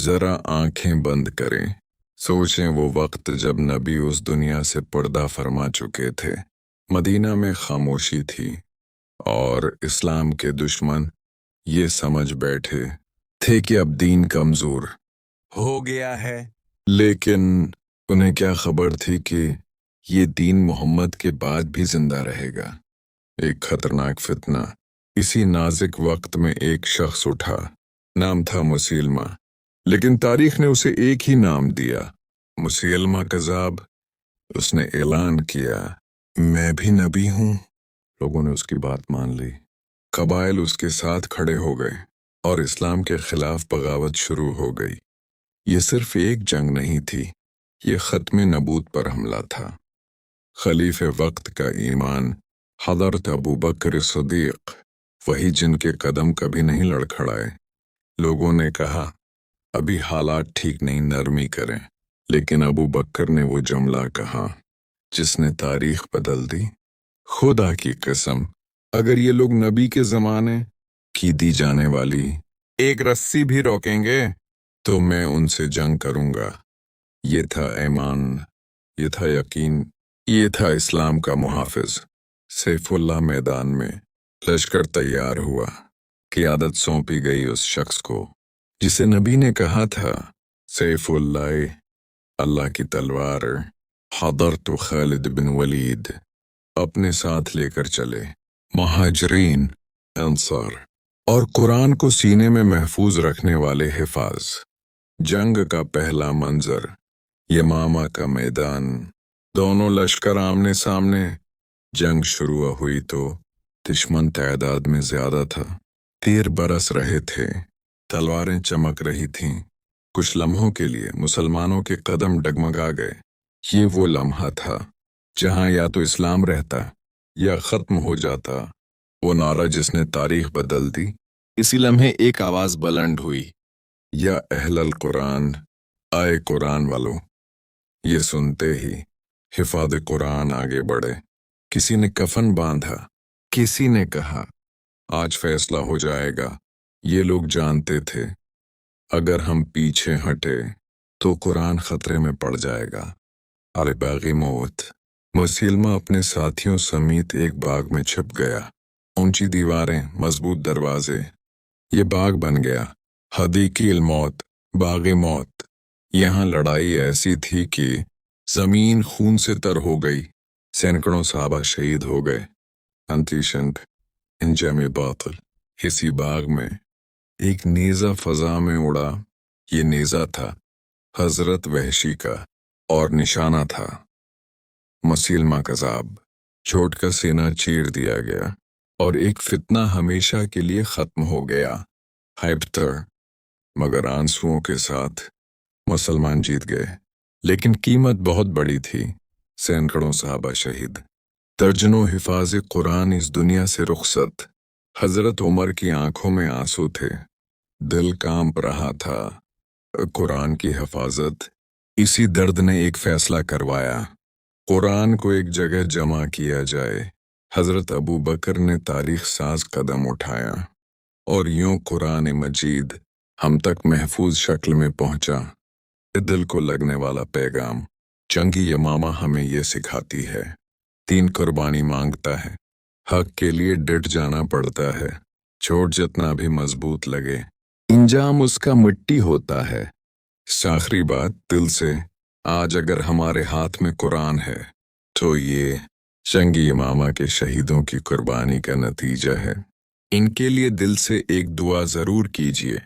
ذرا آنکھیں بند کریں، سوچیں وہ وقت جب نبی اس دنیا سے پردہ فرما چکے تھے، مدینہ میں خاموشی تھی، اور اسلام کے دشمن یہ سمجھ بیٹھے تھے کہ اب دین کمزور ہو گیا ہے۔ لیکن انہیں کیا خبر تھی کہ یہ دین محمد کے بعد بھی زندہ رہے گا۔ ایک خطرناک فتنہ اسی نازک وقت میں ایک شخص اٹھا، نام تھا مسیلمہ، لیکن تاریخ نے اسے ایک ہی نام دیا، مسیلمہ کذاب۔ اس نے اعلان کیا، میں بھی نبی ہوں۔ لوگوں نے اس کی بات مان لی، قبائل اس کے ساتھ کھڑے ہو گئے، اور اسلام کے خلاف بغاوت شروع ہو گئی۔ یہ صرف ایک جنگ نہیں تھی، یہ ختم نبوت پر حملہ تھا۔ خلیفہ وقت کا ایمان، حضرت ابو بکر صدیق، وہی جن کے قدم کبھی نہیں لڑکھڑائے۔ لوگوں نے کہا، ابھی حالات ٹھیک نہیں، نرمی کریں، لیکن ابو بکر نے وہ جملہ کہا جس نے تاریخ بدل دی، خدا کی قسم، اگر یہ لوگ نبی کے زمانے کی دی جانے والی ایک رسی بھی روکیں گے تو میں ان سے جنگ کروں گا۔ یہ تھا ایمان، یہ تھا یقین، یہ تھا اسلام کا محافظ۔ سیف اللہ میدان میں، لشکر تیار ہوا، قیادت سونپی گئی اس شخص کو جسے نبی نے کہا تھا، سیف اللہ، اللہ کی تلوار، حضرت خالد بن ولید اپنے ساتھ لے کر چلے، مہاجرین، انصار، اور قرآن کو سینے میں محفوظ رکھنے والے حفاظ۔ جنگ کا پہلا منظر، یمامہ کا میدان، دونوں لشکر آمنے سامنے۔ جنگ شروع ہوئی تو دشمن تعداد میں زیادہ تھا، تیر برس رہے تھے، تلواریں چمک رہی تھیں۔ کچھ لمحوں کے لیے مسلمانوں کے قدم ڈگمگا گئے۔ یہ وہ لمحہ تھا جہاں یا تو اسلام رہتا یا ختم ہو جاتا، وہ نعرہ جس نے تاریخ بدل دی۔ اسی لمحے ایک آواز بلند ہوئی، یا اہل القرآن، آئے قرآن والو۔ یہ سنتے ہی حفاظ قرآن آگے بڑھے۔ کسی نے کفن باندھا، کسی نے کہا، آج فیصلہ ہو جائے گا۔ یہ لوگ جانتے تھے، اگر ہم پیچھے ہٹے تو قرآن خطرے میں پڑ جائے گا۔ باغی موت، مسیلمہ اپنے ساتھیوں سمیت ایک باغ میں چھپ گیا۔ اونچی دیواریں، مضبوط دروازے، یہ باغ بن گیا حدیقی الموت، باغ موت۔ یہاں لڑائی ایسی تھی کہ زمین خون سے تر ہو گئی، سینکڑوں صحابہ شہید ہو گئے۔ انتیشنٹ، انجام باطل۔ اسی باغ میں ایک نیزہ فضا میں اڑا۔ یہ نیزہ تھا حضرت وحشی کا، اور نشانہ تھا مسیلمہ کذاب۔ چوٹ کا سینہ چیر دیا گیا، اور ایک فتنہ ہمیشہ کے لیے ختم ہو گیا۔ ہائپتر، مگر آنسوؤں کے ساتھ مسلمان جیت گئے، لیکن قیمت بہت بڑی تھی۔ سینکڑوں صحابہ شہید، درجنوں حفاظ قرآن اس دنیا سے رخصت۔ حضرت عمر کی آنکھوں میں آنسو تھے، دل کانپ رہا تھا۔ قرآن کی حفاظت، اسی درد نے ایک فیصلہ کروایا، قرآن کو ایک جگہ جمع کیا جائے۔ حضرت ابو بکر نے تاریخ ساز قدم اٹھایا، اور یوں قرآن مجید ہم تک محفوظ شکل میں پہنچا۔ دل کو لگنے والا پیغام، جنگی یمامہ ہمیں یہ سکھاتی ہے، دین قربانی مانگتا ہے، حق کے لیے ڈٹ جانا پڑتا ہے، چوٹ جتنا بھی مضبوط لگے، انجام اس کا مٹی ہوتا ہے۔ آخری بات دل سے، آج اگر ہمارے ہاتھ میں قرآن ہے تو یہ جنگی یمامہ کے شہیدوں کی قربانی کا نتیجہ ہے۔ ان کے لیے دل سے ایک دعا ضرور کیجیے۔